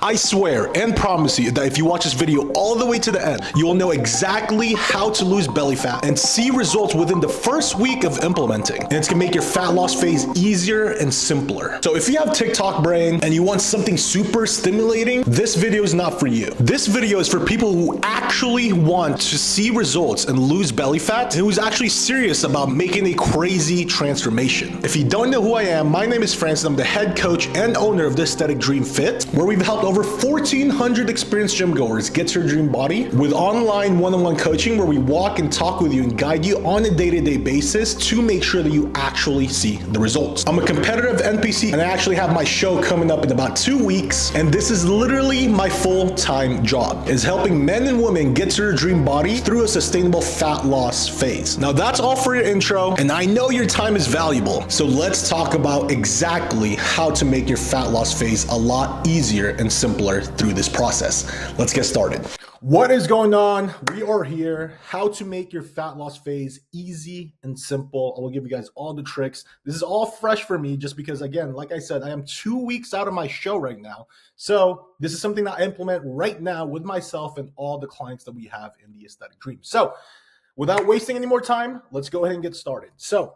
I swear and promise you that if you watch this video all the way to the end, you will know exactly how to lose belly fat and see results within the first week of implementing. And it's gonna make your fat loss phase easier and simpler. So if you have TikTok brain and you want something super stimulating, this video is not for you. This video is for people who actually want to see results and lose belly fat, and who's actually serious about making a crazy transformation. If you don't know who I am, my name is Francis. I'm the head coach and owner of the Aesthetic Dream Fit, where we've helped over 1,400 experienced gym goers get to their dream body with online one-on-one coaching, where we walk and talk with you and guide you on a day-to-day basis to make sure that you actually see the results. I'm a competitive NPC, and I actually have my show coming up in about 2 weeks, and this is literally my full-time job, is helping men and women get to their dream body through a sustainable fat loss phase. Now that's all for your intro, and I know your time is valuable, so let's talk about exactly how to make your fat loss phase a lot easier and simpler through this process. Let's get started. What is going on? We are here. How to make your fat loss phase easy and simple. I will give you guys all the tricks. This is all fresh for me just because, again, like I said, I am 2 weeks out of my show right now. So this is something that I implement right now with myself and all the clients that we have in the Aesthetic Dream. So without wasting any more time, let's go ahead and get started. So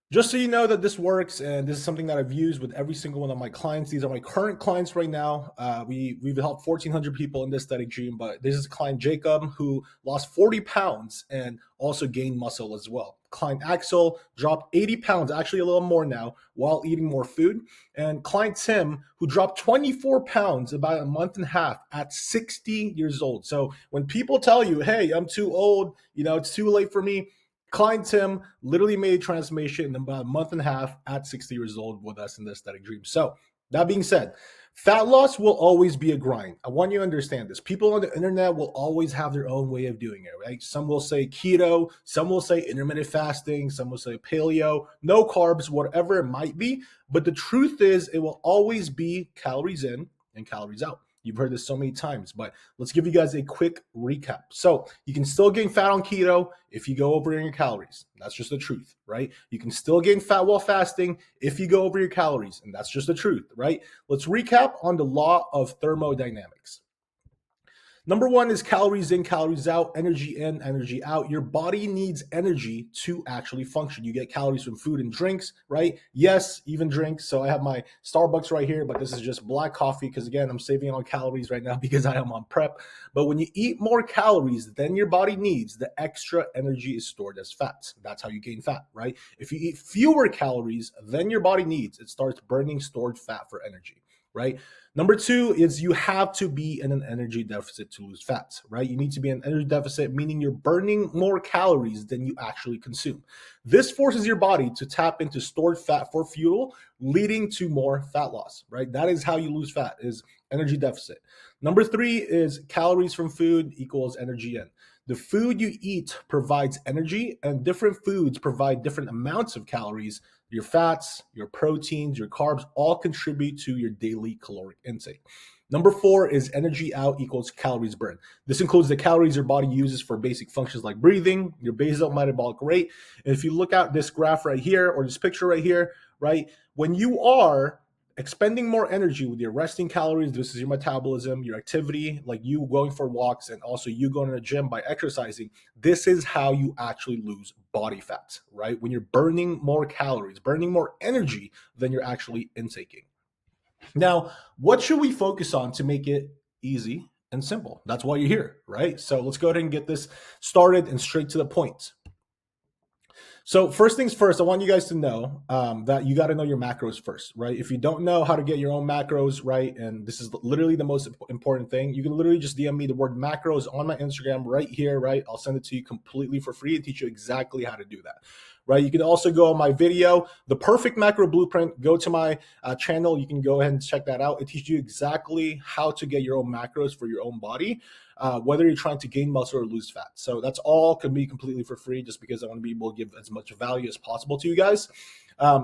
just so you know that this works, and this is something that I've used with every single one of my clients. These are my current clients right now. We've helped 1,400 people in the Aesthetic Dream, but this is client Jacob, who lost 40 pounds and also gained muscle as well. Client Axel dropped 80 pounds, actually a little more now, while eating more food. And client Tim, who dropped 24 pounds about a month and a half at 60 years old. So when people tell you, hey, I'm too old, it's too late for me, client Tim literally made a transformation in about a month and a half at 60 years old with us in the Aesthetic Dream. So that being said, fat loss will always be a grind. I want you to understand this. People on the internet will always have their own way of doing it, right? Some will say keto, some will say intermittent fasting, some will say paleo, no carbs, whatever it might be. But the truth is, it will always be calories in and calories out. You've heard this so many times, but let's give you guys a quick recap. So you can still gain fat on keto if you go over your calories. That's just the truth, right? You can still gain fat while fasting if you go over your calories, and that's just the truth, right? Let's recap on the law of thermodynamics. Number one is calories in, calories out, energy in, energy out. Your body needs energy to actually function. You get calories from food and drinks, right? Yes, even drinks. So I have my Starbucks right here, but this is just black coffee because, again, I'm saving on calories right now because I am on prep. But when you eat more calories than your body needs, the extra energy is stored as fat. That's how you gain fat, right? If you eat fewer calories than your body needs, it starts burning stored fat for energy, right? Number two is you have to be in an energy deficit to lose fat, right? You need to be in an energy deficit, meaning you're burning more calories than you actually consume. This forces your body to tap into stored fat for fuel, leading to more fat loss, right? That is how you lose fat, is energy deficit. Number three is calories from food equals energy in. The food you eat provides energy, and different foods provide different amounts of calories. Your fats, your proteins, your carbs all contribute to your daily caloric intake. Number four is energy out equals calories burned. This includes the calories your body uses for basic functions like breathing, your basal metabolic rate. And if you look at this graph right here, or this picture right here, right, when you are expending more energy with your resting calories, this is your metabolism, your activity, like you going for walks and also you going to the gym by exercising, this is how you actually lose body fat, right? When you're burning more calories, burning more energy than you're actually intaking. Now, what should we focus on to make it easy and simple? That's why you're here, right? So let's go ahead and get this started and straight to the point. So first things first, I want you guys to know that you got to know your macros first, right? If you don't know how to get your own macros, right, and this is literally the most important thing, you can literally just DM me the word macros on my Instagram right here, right? I'll send it to you completely for free and teach you exactly how to do that, right? You can also go on my video, The Perfect Macro Blueprint. Go to my channel. You can go ahead and check that out. It teaches you exactly how to get your own macros for your own body, whether you're trying to gain muscle or lose fat. So that's all can be completely for free, just because I want to be able to give as much value as possible to you guys.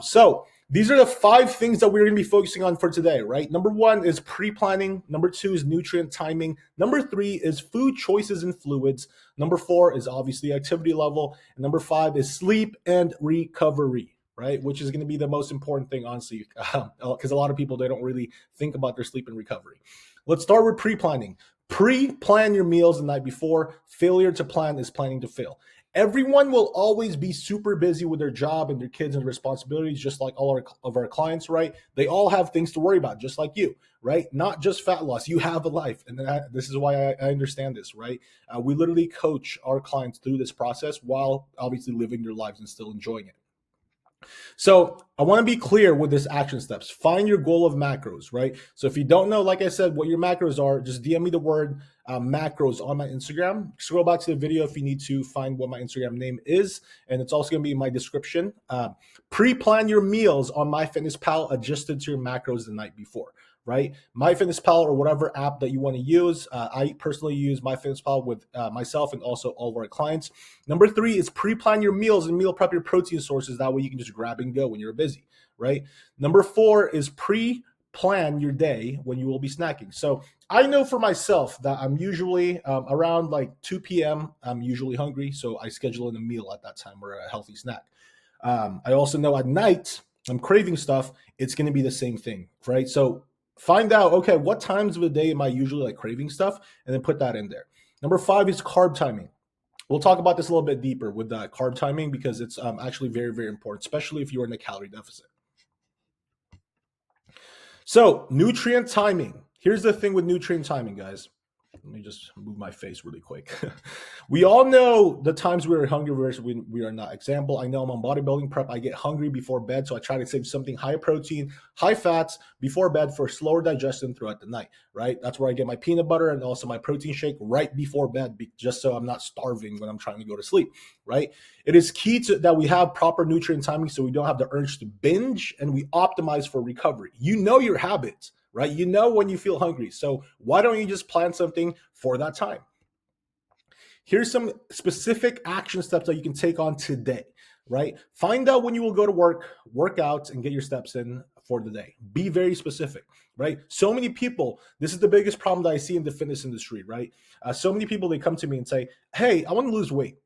So these are the 5 things that we're going to be focusing on for today, right? Number 1 is pre-planning. Number 2 is nutrient timing. Number 3 is food choices and fluids. Number 4 is obviously activity level. And number 5 is sleep and recovery, right? Which is going to be the most important thing, honestly, because a lot of people, they don't really think about their sleep and recovery. Let's start with pre-planning. Pre-plan your meals the night before. Failure to plan is planning to fail. Everyone will always be super busy with their job and their kids and responsibilities, just like all of our clients, right? They all have things to worry about, just like you, right? Not just fat loss. You have a life, and this is why I understand this, right? We literally coach our clients through this process while obviously living their lives and still enjoying it. So I want to be clear with this action steps. Find your goal of macros, right? So if you don't know, like I said, what your macros are, just DM me the word macros on my Instagram. Scroll back to the video if you need to find what my Instagram name is. And it's also going to be in my description. Pre-plan your meals on MyFitnessPal adjusted to your macros the night before, right? MyFitnessPal or whatever app that you want to use. I personally use MyFitnessPal with myself and also all of our clients. Number 3 is pre-plan your meals and meal prep your protein sources. That way you can just grab and go when you're busy, right? Number 4 is pre-plan your day when you will be snacking. So I know for myself that I'm usually around like 2 p.m. I'm usually hungry, so I schedule in a meal at that time or a healthy snack. I also know at night I'm craving stuff. It's going to be the same thing, right? So find out, okay, what times of the day am I usually like craving stuff, and then put that in there. Number 5 is carb timing. We'll talk about this a little bit deeper with carb timing because it's actually very, very important, especially if you're in a calorie deficit. So nutrient timing. Here's the thing with nutrient timing, guys. Let me just move my face really quick. We all know the times we're hungry versus when we are not. Example, I know I'm on bodybuilding prep. I get hungry before bed, so I try to save something high protein, high fats before bed for slower digestion throughout the night, right? That's where I get my peanut butter and also my protein shake right before bed, just so I'm not starving when I'm trying to go to sleep, right? It is key that we have proper nutrient timing so we don't have the urge to binge and we optimize for recovery. You know your habits, right? You know when you feel hungry. So why don't you just plan something for that time? Here's some specific action steps that you can take on today, right? Find out when you will go to work out, and get your steps in for the day. Be very specific, right? So many people, this is the biggest problem that I see in the fitness industry, right? So many people, they come to me and say, hey, I want to lose weight.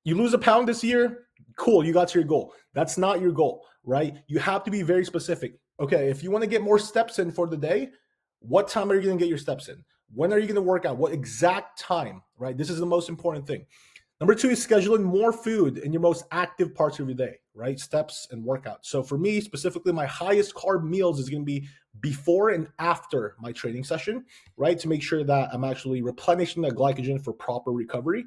You lose a pound this year, cool, you got to your goal. That's not your goal, right? You have to be very specific. Okay, if you want to get more steps in for the day, what time are you going to get your steps in? When are you going to work out? What exact time, right? This is the most important thing. Number 2 is scheduling more food in your most active parts of your day, right? Steps and workouts. So for me, specifically, my highest carb meals is going to be before and after my training session, right? To make sure that I'm actually replenishing the glycogen for proper recovery.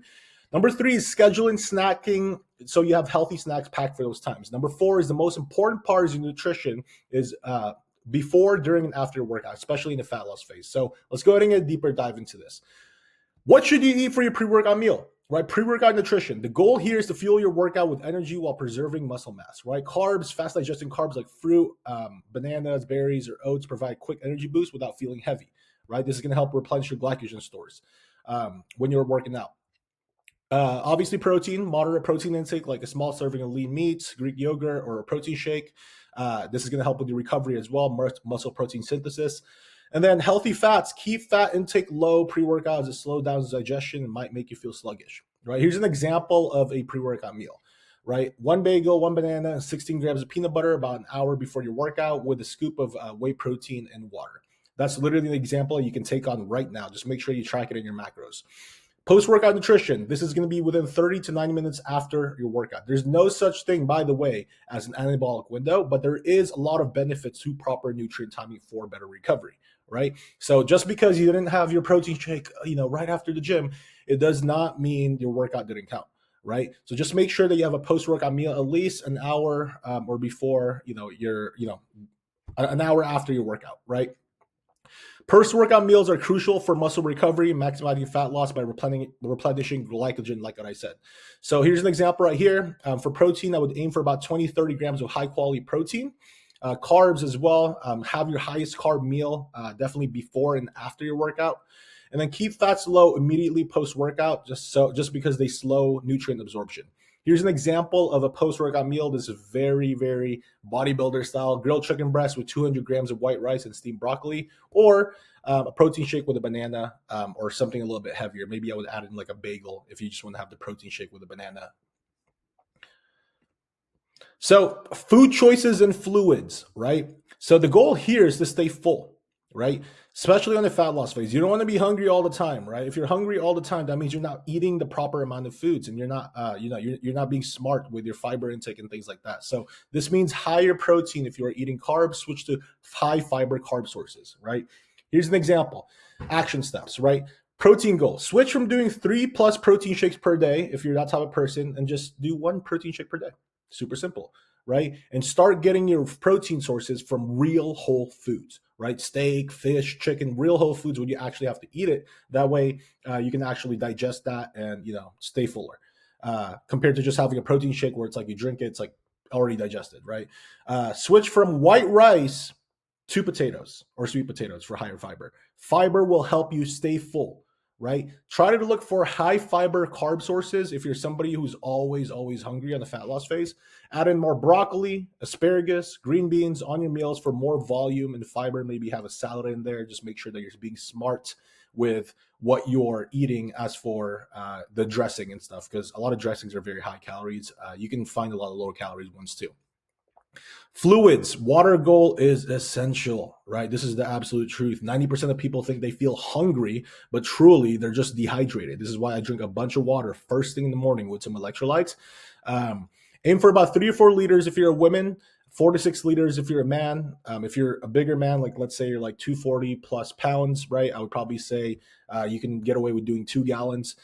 Number 3 is scheduling snacking so you have healthy snacks packed for those times. Number 4 is the most important part is your nutrition is before, during, and after your workout, especially in the fat loss phase. So let's go ahead and get a deeper dive into this. What should you eat for your pre-workout meal, right? Pre-workout nutrition. The goal here is to fuel your workout with energy while preserving muscle mass, right? Carbs, fast digesting carbs like fruit, bananas, berries, or oats provide quick energy boost without feeling heavy, right? This is going to help replenish your glycogen stores when you're working out. Obviously, protein, moderate protein intake, like a small serving of lean meats, Greek yogurt, or a protein shake. This is going to help with your recovery as well, muscle protein synthesis. And then healthy fats, keep fat intake low pre-workout as it slows down digestion and might make you feel sluggish, right? Here's an example of a pre-workout meal, right? 1 bagel, 1 banana, and 16 grams of peanut butter about an hour before your workout with a scoop of whey protein and water. That's literally an example you can take on right now. Just make sure you track it in your macros. Post-workout nutrition. This is going to be within 30 to 90 minutes after your workout. There's no such thing, by the way, as an anabolic window, but there is a lot of benefits to proper nutrient timing for better recovery, right? So just because you didn't have your protein shake, right after the gym, it does not mean your workout didn't count, right? So just make sure that you have a post-workout meal at least an hour or before, an hour after your workout, right? Post-workout meals are crucial for muscle recovery and maximizing fat loss by replenishing glycogen, like what I said. So here's an example right here. For protein, I would aim for about 20, 30 grams of high-quality protein. Carbs as well. Have your highest carb meal definitely before and after your workout. And then keep fats low immediately post-workout just because they slow nutrient absorption. Here's an example of a post-workout meal. This is very, very bodybuilder style. Grilled chicken breast with 200 grams of white rice and steamed broccoli, or a protein shake with a banana or something a little bit heavier. Maybe I would add in like a bagel if you just want to have the protein shake with a banana. So, food choices and fluids, right? So, the goal here is to stay full, right? Especially on the fat loss phase. You don't want to be hungry all the time, right? If you're hungry all the time, that means you're not eating the proper amount of foods and you're not, you're not being smart with your fiber intake and things like that. So, this means higher protein. If you are eating carbs, switch to high fiber carb sources, right? Here's an example action steps, right? Protein goal switch from doing 3+ protein shakes per day if you're that type of person and just do 1 protein shake per day. Super simple, right? And start getting your protein sources from real whole foods, right? Steak, fish, chicken, real whole foods when you actually have to eat it. That way, you can actually digest that and stay fuller. Compared to just having a protein shake where it's like you drink it, it's like already digested, right? Switch from white rice to potatoes or sweet potatoes for higher fiber. Fiber will help you stay full, right? Try to look for high fiber carb sources if you're somebody who's always hungry on the fat loss phase. Add in more broccoli, asparagus, green beans on your meals for more volume and fiber. Maybe have a salad in there. Just make sure that you're being smart with what you're eating as for the dressing and stuff, because a lot of dressings are very high calories. You can find a lot of low calories ones too. Fluids, water goal is essential, right? This is the absolute truth. 90% of people think they feel hungry, but truly they're just dehydrated. This is why I drink a bunch of water first thing in the morning with some electrolytes. Aim for about 3 to 4 liters if you're a woman, 4 to 6 liters if you're a man. If you're a bigger man, like let's say you're like 240 plus pounds, right? I would probably say you can get away with doing 2 gallons.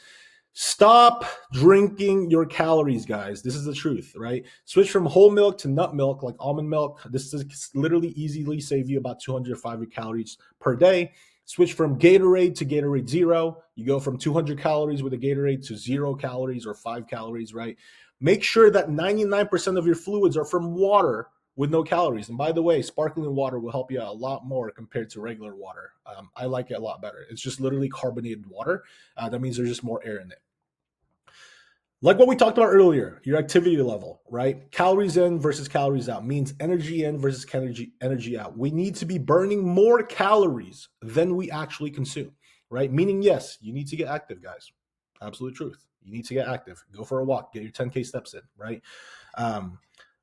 Stop drinking your calories, guys. This is the truth, right? Switch from whole milk to nut milk, like almond milk. This is literally easily save you about 205 calories per day. Switch from Gatorade to Gatorade Zero. You go from 200 calories with a Gatorade to 0 calories or 5 calories, right? Make sure that 99% of your fluids are from water with no calories. And by the way, sparkling water will help you out a lot more compared to regular water. I like it a lot better. It's just literally carbonated water. That means there's just more air in it. Like what we talked about earlier, your activity level, right? Calories in versus calories out means energy in versus energy out. We need to be burning more calories than we actually consume, right? Meaning, yes, you need to get active, guys. Absolute truth. You need to get active. Go for a walk. Get your 10K steps in, right?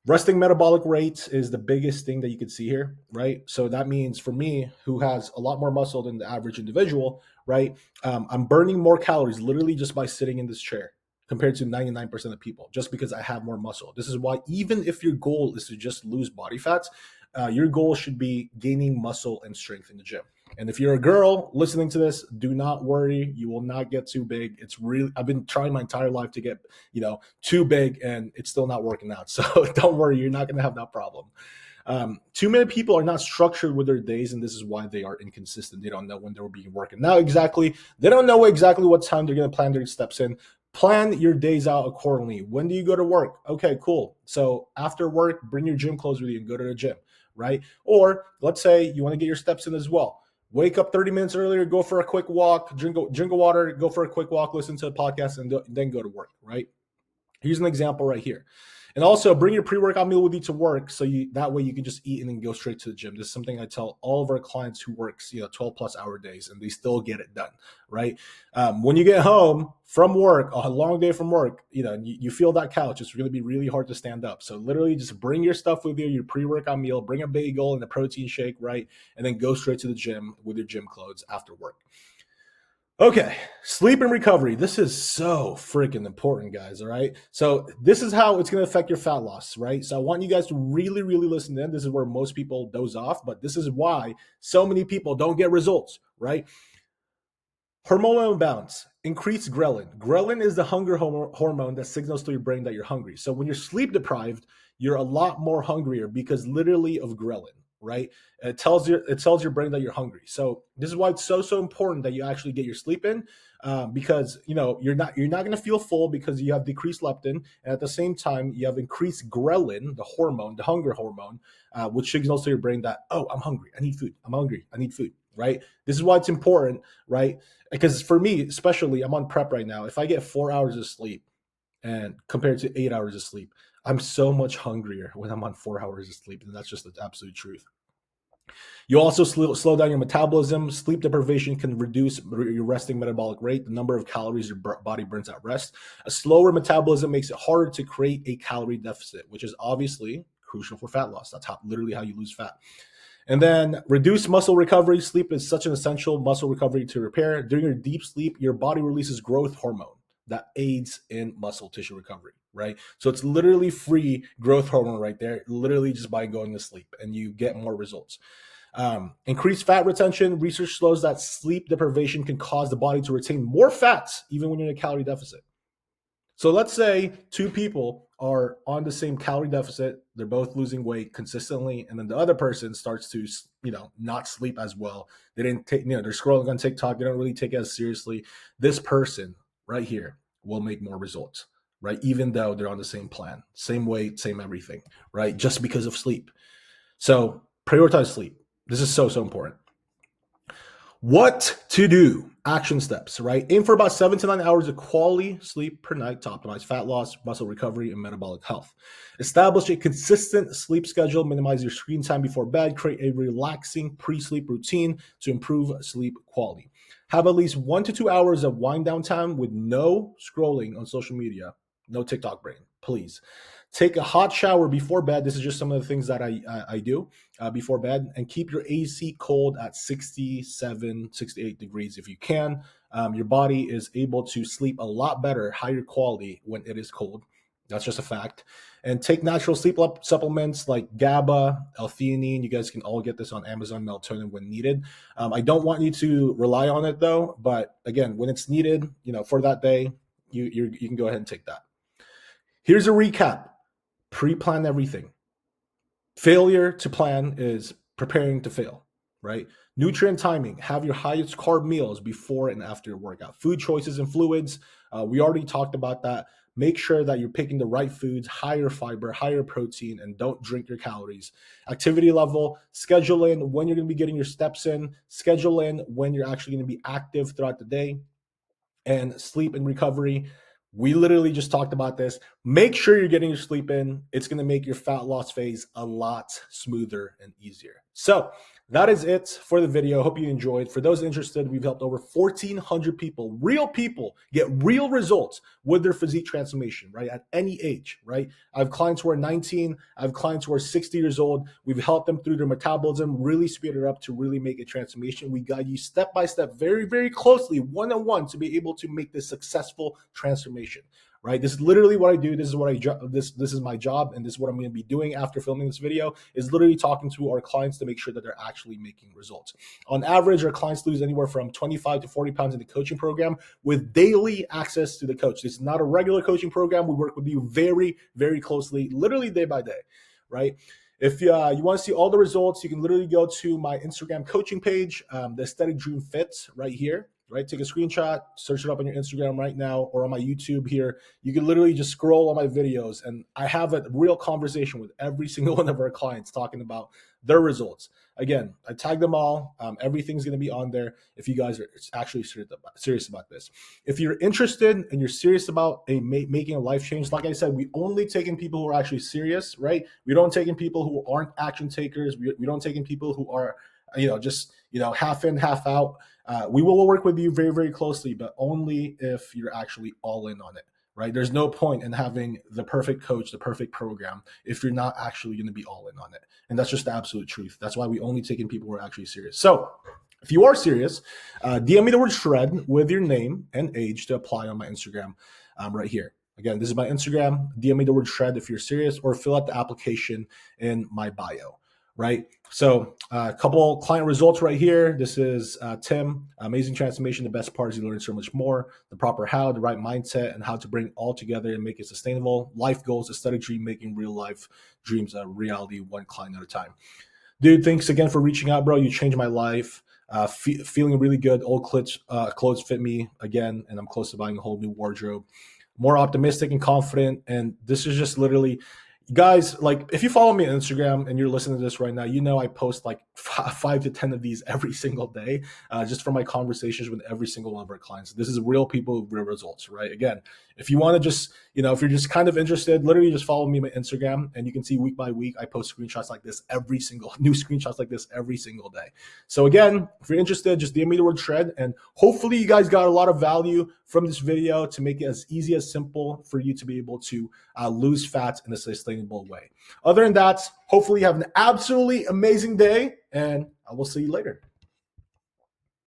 Resting metabolic rates is the biggest thing that you can see here, right? So that means for me, who has a lot more muscle than the average individual, right? I'm burning more calories literally just by sitting in this chair compared to 99% of people, just because I have more muscle. This is why even if your goal is to just lose body fats, your goal should be gaining muscle and strength in the gym. And if you're a girl listening to this, do not worry. You will not get too big. It's really, I've been trying my entire life to get, too big and it's still not working out. So don't worry. You're not going to have that problem. Too many people are not structured with their days, and this is why they are inconsistent. They don't know when they're being working. Now, exactly, they don't know exactly what time they're going to plan their steps in. Plan your days out accordingly. When do you go to work? Okay, cool. So after work, bring your gym clothes with you and go to the gym, right? Or let's say you want to get your steps in as well. Wake up 30 minutes earlier, go for a quick walk, drink a water, go for a quick walk, listen to a podcast, and then go to work, right? Here's an example right here. And also bring your pre-workout meal with you to work, so that way you can just eat and then go straight to the gym. This is something I tell all of our clients who works 12+ hour days and they still get it done, right? When you get home from work, a long day from work, you feel that couch. It's going to be really hard to stand up. So literally just bring your stuff with you, your pre-workout meal, bring a bagel and a protein shake, right? And then go straight to the gym with your gym clothes after work. Okay, sleep and recovery. This is so freaking important, guys. All right. So, this is how it's going to affect your fat loss, right? So, I want you guys to really, really listen in. This is where most people doze off, but this is why so many people don't get results, right? Hormonal imbalance, increased ghrelin. Ghrelin is the hunger hormone that signals to your brain that you're hungry. So when you're sleep deprived, you're a lot more hungrier because literally of ghrelin, right? It tells your brain that you're hungry. So this is why it's so important that you actually get your sleep in, because you're not going to feel full because you have decreased leptin, and at the same time you have increased ghrelin, the hormone, the hunger hormone, which signals to your brain that, oh, I'm hungry, I need food, I'm hungry, I need food, right? This is why it's important, right? Because for me, especially, I'm on prep right now. If I get 4 hours of sleep and compared to 8 hours of sleep, I'm so much hungrier when I'm on 4 hours of sleep. And that's just the absolute truth. You also slow down your metabolism. Sleep deprivation can reduce your resting metabolic rate, the number of calories your body burns at rest. A slower metabolism makes it harder to create a calorie deficit, which is obviously crucial for fat loss. That's literally how you lose fat. And then reduce muscle recovery. Sleep is such an essential muscle recovery to repair. During your deep sleep, your body releases growth hormone that aids in muscle tissue recovery, right? So it's literally free growth hormone right there, literally just by going to sleep, and you get more results. Increased fat retention. Research shows that sleep deprivation can cause the body to retain more fats even when you're in a calorie deficit. So let's say two people are on the same calorie deficit, they're both losing weight consistently, and then the other person starts to, not sleep as well. They didn't take, they're scrolling on TikTok, they don't really take it as seriously. This person right here will make more results, right? Even though they're on the same plan, same weight, same everything, right? Just because of sleep. So prioritize sleep. This is so important. What to do? Action steps, right? Aim for about 7 to 9 hours of quality sleep per night to optimize fat loss, muscle recovery, and metabolic health. Establish a consistent sleep schedule. Minimize your screen time before bed. Create a relaxing pre-sleep routine to improve sleep quality. Have at least 1 to 2 hours of wind down time with no scrolling on social media. No TikTok brain, please. Take a hot shower before bed. This is just some of the things that I do before bed. And keep your AC cold at 67, 68 degrees if you can. Your body is able to sleep a lot better, higher quality when it is cold. That's just a fact. And take natural sleep supplements like GABA, L-theanine. You guys can all get this on Amazon, melatonin when needed. I don't want you to rely on it though. But again, when it's needed, for that day, you can go ahead and take that. Here's a recap. Pre-plan everything. Failure to plan is preparing to fail, right? Nutrient timing. Have your highest carb meals before and after your workout. Food choices and fluids. We already talked about that. Make sure that you're picking the right foods, higher fiber, higher protein, and don't drink your calories. Activity level. Schedule in when you're going to be getting your steps in. Schedule in when you're actually going to be active throughout the day. And sleep and recovery. We literally just talked about this. Make sure you're getting your sleep in. It's going to make your fat loss phase a lot smoother and easier. So that is it for the video. Hope you enjoyed. For those interested, we've helped over 1,400 people, real people, get real results with their physique transformation, right? At any age, right? I have clients who are 19. I have clients who are 60 years old. We've helped them through their metabolism, really speed it up to really make a transformation. We guide you step by step, very, very closely, one-on-one, to be able to make this successful transformation. Right? This is literally what I do. This is what this is my job, and this is what I'm going to be doing after filming this video, is literally talking to our clients to make sure that they're actually making results. On average, our clients lose anywhere from 25 to 40 pounds in the coaching program with daily access to the coach. This is not a regular coaching program. We work with you very, very closely, literally day by day, right? If you want to see all the results, you can literally go to my Instagram coaching page, the Aesthetic Dream Fit, right here. Right, take a screenshot, search it up on your Instagram right now, or on my YouTube here. You can literally just scroll on my videos, and I have a real conversation with every single one of our clients talking about their results. Again, I tag them all. Everything's going to be on there if you guys are actually serious about this. If you're interested and you're serious about making a life change, like I said, we only take in people who are actually serious, right? We don't take in people who aren't action takers. We don't take in people who are, just half in, half out. We will work with you very, very closely, but only if you're actually all in on it, right? There's no point in having the perfect coach, the perfect program, if you're not actually going to be all in on it. And that's just the absolute truth. That's why we only take in people who are actually serious. So if you are serious, DM me the word shred with your name and age to apply on my Instagram right here. Again, this is my Instagram. DM me the word shred if you're serious, or fill out the application in my bio. Right. So a couple client results right here. This is Tim. Amazing transformation. The best part is you learn so much more. The proper how, the right mindset, and how to bring all together and make it sustainable. Life goals, aesthetic dream, making real life dreams a reality, one client at a time. Dude, thanks again for reaching out, bro. You changed my life. Feeling really good. Old clothes fit me again, and I'm close to buying a whole new wardrobe. More optimistic and confident. And this is just literally, guys, like if you follow me on Instagram and you're listening to this right now, I post like five to 10 of these every single day, just from my conversations with every single one of our clients. This is real people, real results, right? Again, if you want to just, if you're just kind of interested, literally just follow me on my Instagram, and you can see week by week, I post screenshots like this new screenshots like this every single day. So again, if you're interested, just DM me the word shred, and hopefully you guys got a lot of value from this video to make it as easy as simple for you to be able to lose fat in a sustainable way. Other than that, hopefully you have an absolutely amazing day, and I will see you later.